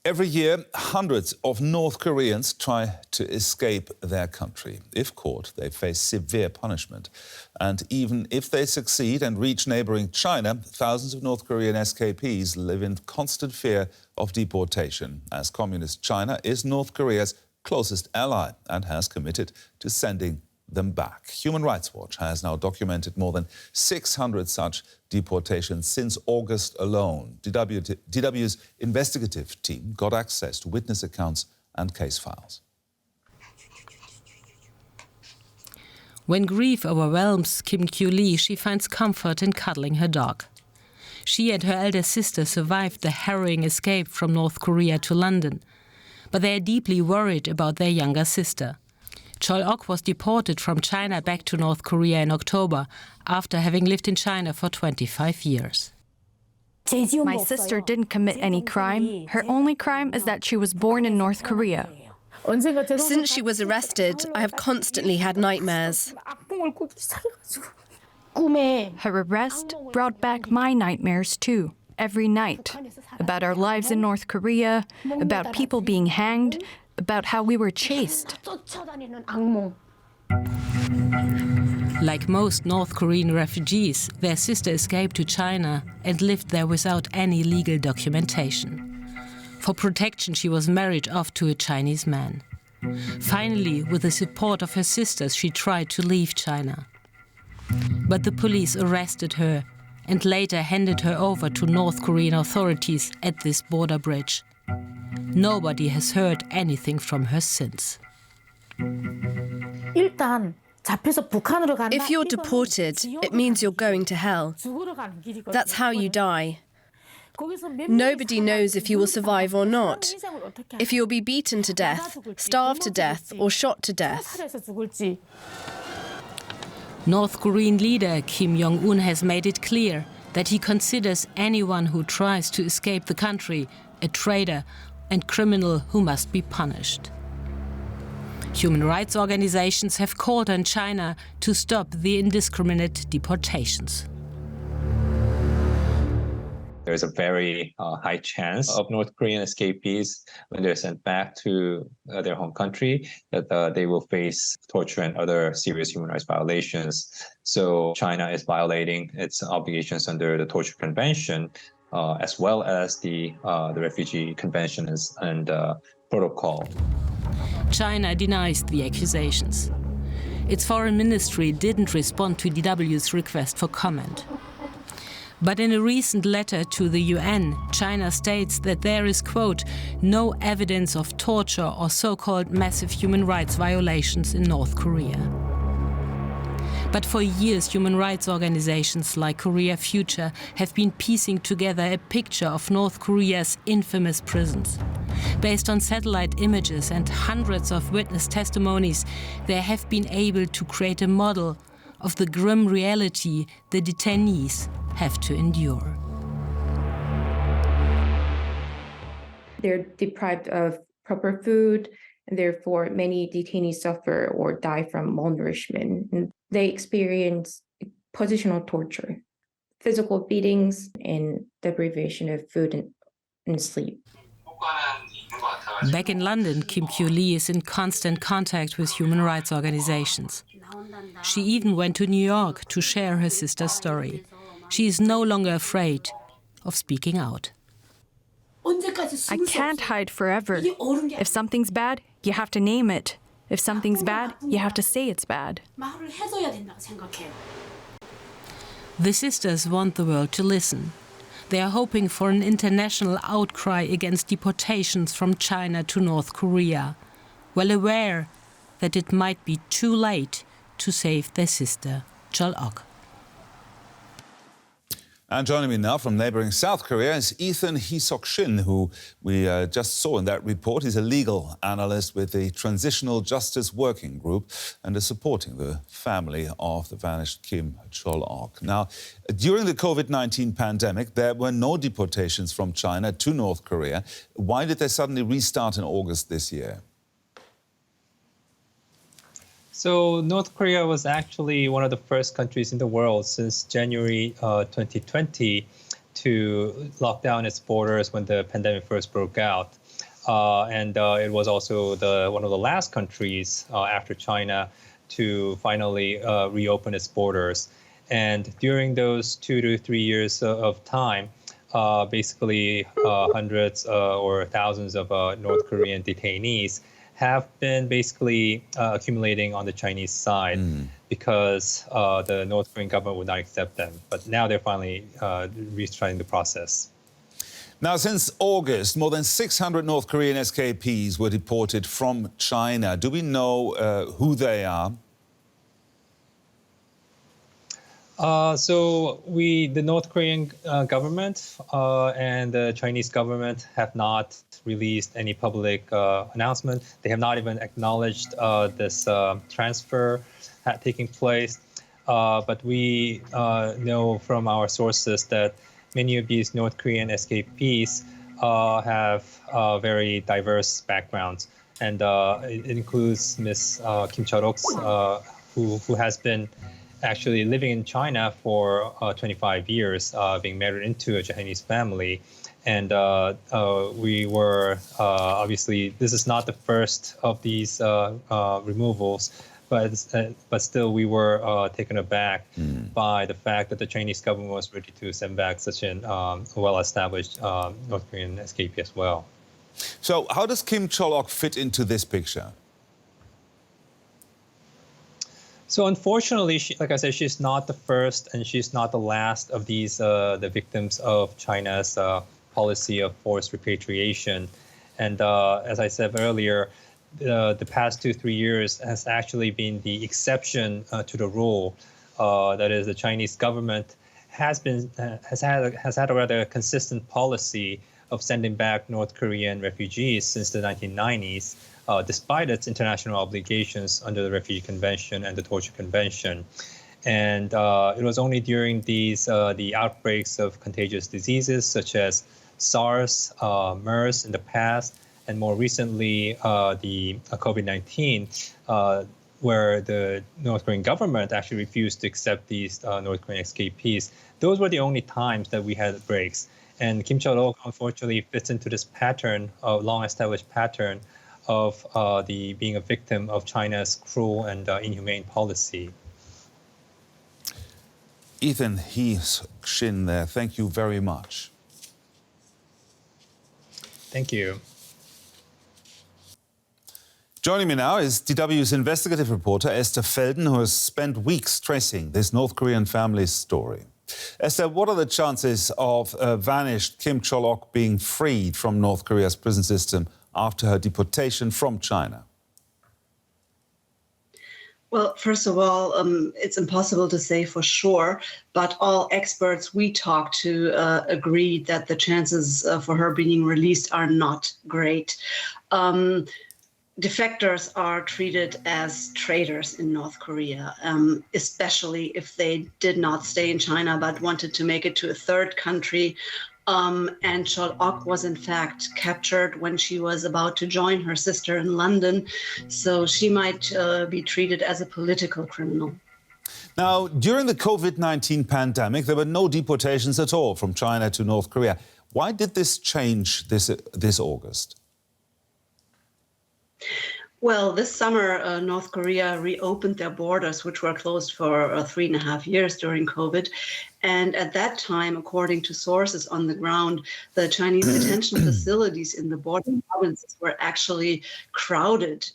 Every year, hundreds of North Koreans try to escape their country. If caught, they face severe punishment. And even if they succeed and reach neighboring China, thousands of North Korean escapees live in constant fear of deportation, as Communist China is North Korea's closest ally and has committed to sending them back. Human Rights Watch has now documented more than 600 such deportations since August alone. DW's investigative team got access to witness accounts and case files. When grief overwhelms Kim Kyu-lee, she finds comfort in cuddling her dog. She and her elder sister survived the harrowing escape from North Korea to London, but they are deeply worried about their younger sister. Chol-ok was deported from China back to North Korea in October after having lived in China for 25 years. My sister didn't commit any crime. Her only crime is that she was born in North Korea. Since she was arrested, I have constantly had nightmares. Her arrest brought back my nightmares too, every night. About our lives in North Korea, about people being hanged, about how we were chased. Like most North Korean refugees, their sister escaped to China and lived there without any legal documentation. For protection, she was married off to a Chinese man. Finally, with the support of her sisters, she tried to leave China. But the police arrested her and later handed her over to North Korean authorities at this border bridge. Nobody has heard anything from her since. If you're deported, it means you're going to hell. That's how you die. Nobody knows if you will survive or not, if you'll be beaten to death, starved to death, or shot to death. North Korean leader Kim Jong-un has made it clear that he considers anyone who tries to escape the country a traitor and criminal who must be punished. Human rights organizations have called on China to stop the indiscriminate deportations. There's a very high chance of North Korean escapees, when they're sent back to their home country, that they will face torture and other serious human rights violations. So China is violating its obligations under the Torture Convention, as well as the Refugee Convention and Protocol. China denies the accusations. Its foreign ministry didn't respond to DW's request for comment. But in a recent letter to the UN, China states that there is, quote, no evidence of torture or so-called massive human rights violations in North Korea. But for years, human rights organizations like Korea Future have been piecing together a picture of North Korea's infamous prisons. Based on satellite images and hundreds of witness testimonies, they have been able to create a model of the grim reality the detainees have to endure. They're deprived of proper food, and therefore many detainees suffer or die from malnourishment. And they experience positional torture, physical beatings, and deprivation of food and sleep. Back in London, Kim Kyu-lee is in constant contact with human rights organizations. She even went to New York to share her sister's story. She is no longer afraid of speaking out. I can't hide forever. If something's bad, you have to name it. If something's bad, you have to say it's bad. The sisters want the world to listen. They are hoping for an international outcry against deportations from China to North Korea, well aware that it might be too late to save their sister, Chol-ok. And joining me now from neighbouring South Korea is Ethan Hee-Seok Shin, who we just saw in that report. He's a legal analyst with the Transitional Justice Working Group and is supporting the family of the vanished Kim Chol-ok. Now, during the COVID-19 pandemic, there were no deportations from China to North Korea. Why did they suddenly restart in August this year? So North Korea was actually one of the first countries in the world since January 2020 to lock down its borders when the pandemic first broke out. It was also one of the last countries after China to finally reopen its borders. And during those 2 to 3 years of time, basically hundreds or thousands of North Korean detainees have been basically accumulating on the Chinese side because the North Korean government would not accept them. But now they're finally restarting the process. Now, since August, more than 600 North Korean escapees were deported from China. Do we know who they are? The North Korean government and the Chinese government have not released any public announcement. They have not even acknowledged this transfer taking place. But we know from our sources that many of these North Korean escapees have very diverse backgrounds. And it includes Ms. Kim Chol-ok's, who has been actually living in China for 25 years, being married into a Chinese family. And we were, obviously, this is not the first of these removals, but still we were taken aback by the fact that the Chinese government was ready to send back such a well-established North Korean escapee as well. So how does Kim Chol-ok fit into this picture? So unfortunately, like I said, she's not the first and she's not the last of these the victims of China's policy of forced repatriation. And as I said earlier, the past 2-3 years has actually been the exception to the rule. That is, the Chinese government has had a rather consistent policy of sending back North Korean refugees since the 1990s. Despite its international obligations under the Refugee Convention and the Torture Convention. And it was only during the outbreaks of contagious diseases such as SARS, MERS in the past, and more recently the COVID-19, where the North Korean government actually refused to accept these North Korean escapees. Those were the only times that we had breaks. And Kim Chol-ok unfortunately fits into this pattern, long-established pattern, of being a victim of China's cruel and inhumane policy. Ethan Hee-Seok Shin there, thank you very much. Thank you. Joining me now is DW's investigative reporter Esther Felden, who has spent weeks tracing this North Korean family's story. Esther, what are the chances of vanished Kim Chol-ok being freed from North Korea's prison system after her deportation from China? Well, first of all, it's impossible to say for sure, but all experts we talked to agreed that the chances for her being released are not great. Defectors are treated as traitors in North Korea, especially if they did not stay in China but wanted to make it to a third country. And Chol-ok was in fact captured when she was about to join her sister in London, so she might be treated as a political criminal. Now, during the COVID-19 pandemic, there were no deportations at all from China to North Korea. Why did this change this August? Well, this summer, North Korea reopened their borders, which were closed for 3.5 years during COVID. And at that time, according to sources on the ground, the Chinese detention facilities in the border provinces were actually crowded.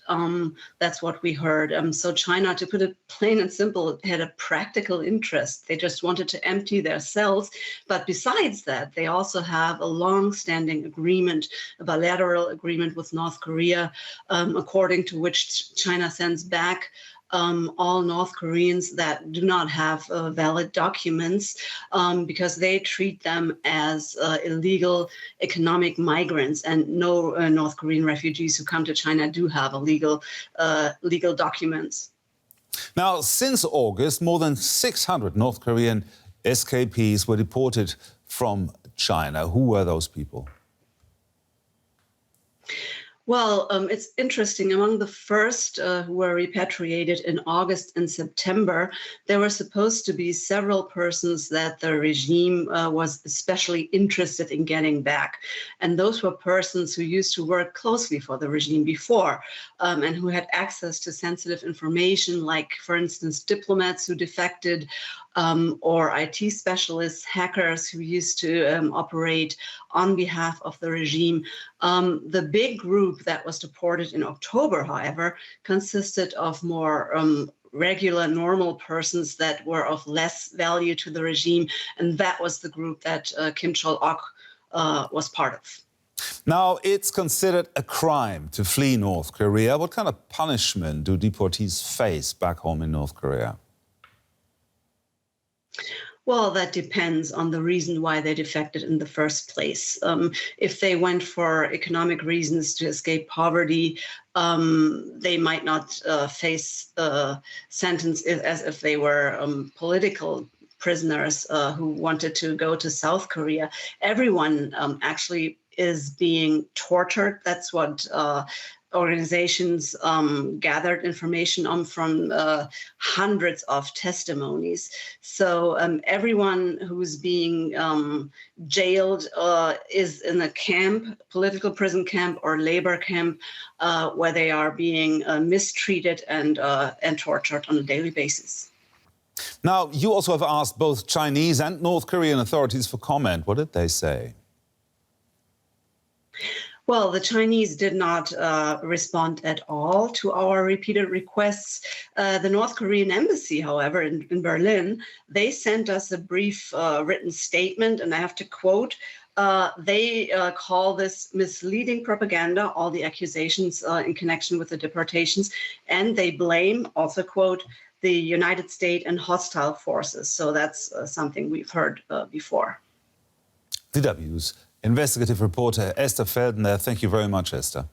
That's what we heard. So China, to put it plain and simple, had a practical interest. They just wanted to empty their cells. But besides that, they also have a long-standing agreement, a bilateral agreement with North Korea, according to which China sends back all North Koreans that do not have valid documents because they treat them as illegal economic migrants, and no North Korean refugees who come to China do have legal documents. Now, since August, more than 600 North Korean escapees were deported from China. Who were those people? Well, it's interesting. Among the first who were repatriated in August and September, there were supposed to be several persons that the regime was especially interested in getting back. And those were persons who used to work closely for the regime before and who had access to sensitive information, like, for instance, diplomats who defected, or IT specialists, hackers who used to operate on behalf of the regime. The big group that was deported in October, however, consisted of more regular, normal persons that were of less value to the regime, and that was the group that Kim Chol-ok was part of. Now, it's considered a crime to flee North Korea. What kind of punishment do deportees face back home in North Korea? Well, that depends on the reason why they defected in the first place. If they went for economic reasons to escape poverty, they might not face a sentence as if they were political prisoners who wanted to go to South Korea. Everyone actually is being tortured. That's what organizations gathered information on from hundreds of testimonies. So everyone who's being jailed is in a camp, political prison camp or labor camp, where they are being mistreated and tortured on a daily basis. Now, you also have asked both Chinese and North Korean authorities for comment. What did they say? Well, the Chinese did not respond at all to our repeated requests. The North Korean embassy, however, in Berlin, they sent us a brief written statement, and I have to quote, they call this misleading propaganda, all the accusations in connection with the deportations, and they blame, also quote, the United States and hostile forces. So that's something we've heard before. DW's investigative reporter Esther Felden there. Thank you very much, Esther.